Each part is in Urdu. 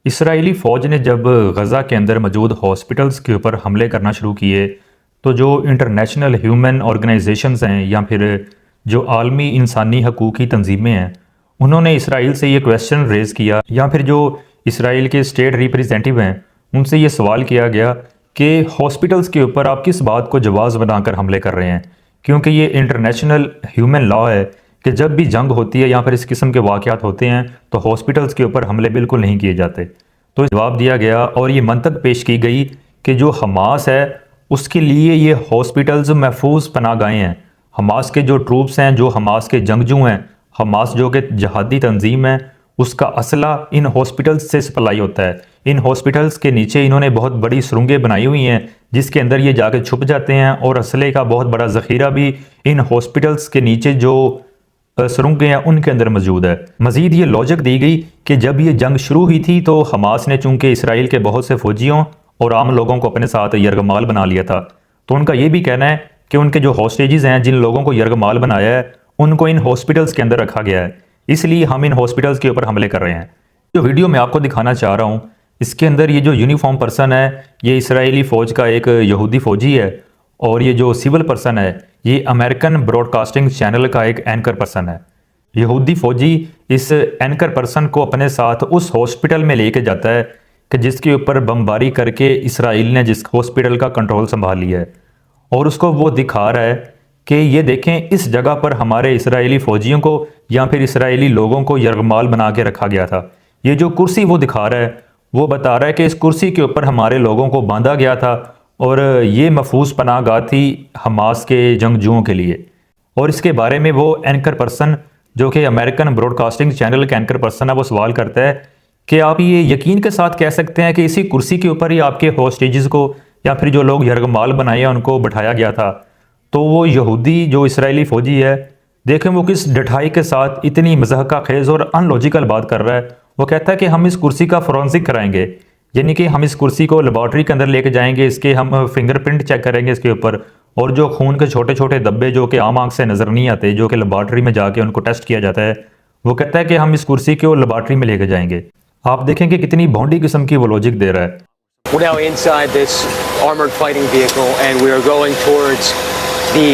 اسرائیلی فوج نے جب غزہ کے اندر موجود ہاسپٹلز کے اوپر حملے کرنا شروع کیے تو جو انٹرنیشنل ہیومن آرگنائزیشنز ہیں یا پھر جو عالمی انسانی حقوقی تنظیمیں ہیں انہوں نے اسرائیل سے یہ کویسچن ریز کیا یا پھر جو اسرائیل کے اسٹیٹ ریپریزنٹیو ہیں ان سے یہ سوال کیا گیا کہ ہاسپٹلز کے اوپر آپ کس بات کو جواز بنا کر حملے کر رہے ہیں، کیونکہ یہ انٹرنیشنل ہیومن لا ہے کہ جب بھی جنگ ہوتی ہے یا پھر اس قسم کے واقعات ہوتے ہیں تو ہاسپٹلز کے اوپر حملے بالکل نہیں کیے جاتے۔ تو جواب دیا گیا اور یہ منطق پیش کی گئی کہ جو حماس ہے اس کے لیے یہ ہاسپٹلز محفوظ پناہ گاہیں ہیں۔ حماس کے جو ٹروپس ہیں، جو حماس کے جنگجو ہیں، حماس جو کہ جہادی تنظیم ہے، اس کا اسلحہ ان ہاسپٹلز سے سپلائی ہوتا ہے۔ ان ہاسپٹلز کے نیچے انہوں نے بہت بڑی سرنگیں بنائی ہوئی ہیں جس کے اندر یہ جا کے چھپ جاتے ہیں، اور اسلحے کا بہت بڑا ذخیرہ بھی ان ہاسپٹلز کے نیچے جو سرنگیں ہیں ان کے اندر موجود ہے۔ مزید یہ لاجک دی گئی کہ جب یہ جنگ شروع ہوئی تھی تو حماس نے چونکہ اسرائیل کے بہت سے فوجیوں اور عام لوگوں کو اپنے ساتھ یرغمال بنا لیا تھا، تو ان کا یہ بھی کہنا ہے کہ ان کے جو ہاسٹیجز ہیں، جن لوگوں کو یرغمال بنایا ہے، ان کو ان ہاسپٹلز کے اندر رکھا گیا ہے، اس لیے ہم ان ہاسپٹلز کے اوپر حملے کر رہے ہیں۔ جو ویڈیو میں آپ کو دکھانا چاہ رہا ہوں اس کے اندر یہ جو یونیفارم پرسن ہے یہ اسرائیلی فوج کا ایک یہودی فوجی ہے، اور یہ جو سول پرسن ہے یہ امریکن براڈ کاسٹنگ چینل کا ایک اینکر پرسن ہے۔ یہودی فوجی اس اینکر پرسن کو اپنے ساتھ اس ہاسپٹل میں لے کے جاتا ہے کہ جس کے اوپر بمباری کر کے اسرائیل نے جس ہاسپٹل کا کنٹرول سنبھال لیا ہے، اور اس کو وہ دکھا رہا ہے کہ یہ دیکھیں اس جگہ پر ہمارے اسرائیلی فوجیوں کو یا پھر اسرائیلی لوگوں کو یرغمال بنا کے رکھا گیا تھا۔ یہ جو کرسی وہ دکھا رہا ہے وہ بتا رہا ہے کہ اس کرسی کے اوپر ہمارے لوگوں کو باندھا گیا تھا، اور یہ محفوظ پناہ گاہ تھی حماس کے جنگجوؤں کے لیے۔ اور اس کے بارے میں وہ اینکر پرسن جو کہ امریکن براڈ کاسٹنگ چینل کا اینکر پرسن ہے وہ سوال کرتا ہے کہ آپ یہ یقین کے ساتھ کہہ سکتے ہیں کہ اسی کرسی کے اوپر ہی آپ کے ہاسٹیجز کو یا پھر جو لوگ یرغمال بنائے ہیں ان کو بٹھایا گیا تھا؟ تو وہ یہودی جو اسرائیلی فوجی ہے دیکھیں وہ کس ڈٹھائی کے ساتھ اتنی مضحکہ خیز اور ان لوجیکل بات کر رہا ہے۔ وہ کہتا ہے کہ ہم اس کرسی کا فورنسک کرائیں گے، یعنی کہ ہم اس کرسی کو لیبارٹری کے اندر لے کے جائیں گے، اس کے ہم فنگر پرنٹ چیک کریں گے اس کے اوپر، اور جو خون کے چھوٹے چھوٹے دبے جو کہ عام آنکھ سے نظر نہیں آتے، جو کہ لیبارٹری میں جا کے ان کو ٹیسٹ کیا جاتا ہے، وہ کہتا ہے کہ ہم اس کرسی کو لیبارٹری میں لے کے جائیں گے۔ آپ دیکھیں کہ کتنی بھونڈی قسم کی وہ لاجک دے رہا ہے۔ We're now inside this armored fighting vehicle and we are going towards the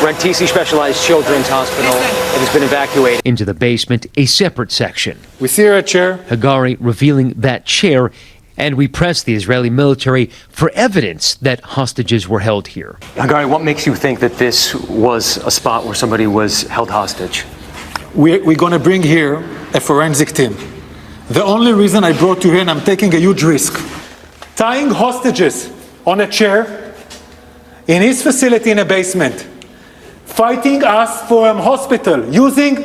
Rantisi Specialized Children's Hospital that has been evacuated. Into the basement, a separate section. We see her a chair. Hagari revealing that chair, and we pressed the Israeli military for evidence that hostages were held here. Hagari, what makes you think that this was a spot where somebody was held hostage? We're going to bring here a forensic team. The only reason I brought you here, and I'm taking a huge risk, tying hostages on a chair in his facility in a basement, fighting us for a hospital, using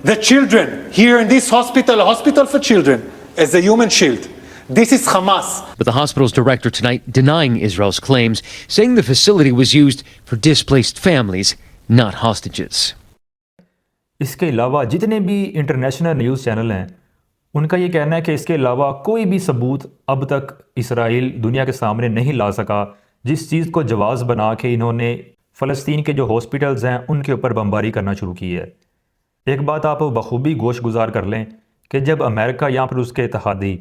the children here in this hospital, a hospital for children, as a human shield. This is Hamas. But the hospital's director tonight denying Israel's claims, saying the facility was used for displaced families, not hostages. اس کے علاوہ جتنے بھی انٹرنیشنل نیوز چینل ہیں ان کا یہ کہنا ہے کہ اس کے علاوہ کوئی بھی ثبوت اب تک اسرائیل دنیا کے سامنے نہیں لا سکا جس چیز کو جواز بنا کے انہوں نے فلسطین کے جو ہاسپٹلز ہیں ان کے اوپر بمباری کرنا شروع کی ہے۔ ایک بات آپ بخوبی گوش گزار کر لیں کہ جب امریکہ یا پھر اس کے اتحادی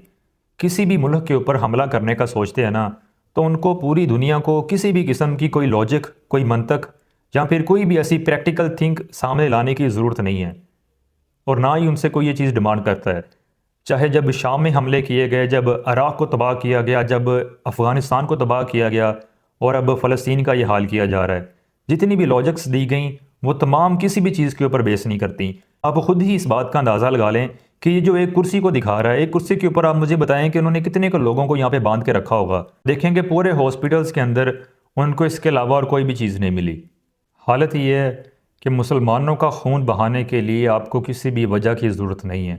کسی بھی ملک کے اوپر حملہ کرنے کا سوچتے ہیں نا تو ان کو پوری دنیا کو کسی بھی قسم کی کوئی لاجک، کوئی منطق یا پھر کوئی بھی ایسی پریکٹیکل تھنک سامنے لانے کی ضرورت نہیں ہے، اور نہ ہی ان سے کوئی یہ چیز ڈیمانڈ کرتا ہے۔ چاہے جب شام میں حملے کیے گئے، جب عراق کو تباہ کیا گیا، جب افغانستان کو تباہ کیا گیا، اور اب فلسطین کا یہ حال کیا جا رہا ہے، جتنی بھی لاجکس دی گئیں وہ تمام کسی بھی چیز کے اوپر بیس نہیں کرتی۔ آپ خود ہی اس بات کا اندازہ لگا لیں کہ یہ جو ایک کرسی کو دکھا رہا ہے، ایک کرسی کے اوپر آپ مجھے بتائیں کہ انہوں نے کتنے کو لوگوں کو یہاں پہ باندھ کے رکھا ہوگا۔ دیکھیں کہ پورے ہاسپٹلز کے اندر ان کو اس کے علاوہ اور کوئی بھی چیز نہیں ملی۔ حالت یہ ہے کہ مسلمانوں کا خون بہانے کے لیے آپ کو کسی بھی وجہ کی ضرورت نہیں ہے۔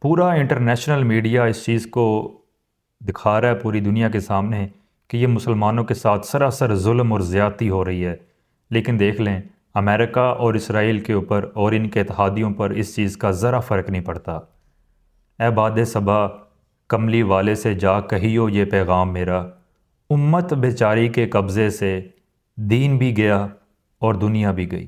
پورا انٹرنیشنل میڈیا اس چیز کو دکھا رہا ہے پوری دنیا کے سامنے کہ یہ مسلمانوں کے ساتھ سراسر ظلم اور زیادتی ہو رہی ہے، لیکن دیکھ لیں امریکہ اور اسرائیل کے اوپر اور ان کے اتحادیوں پر اس چیز کا ذرا فرق نہیں پڑتا۔ اے باد صبا کملی والے سے جا کہیو یہ پیغام میرا، امت بیچاری کے قبضے سے دین بھی گیا اور دنیا بھی گئی۔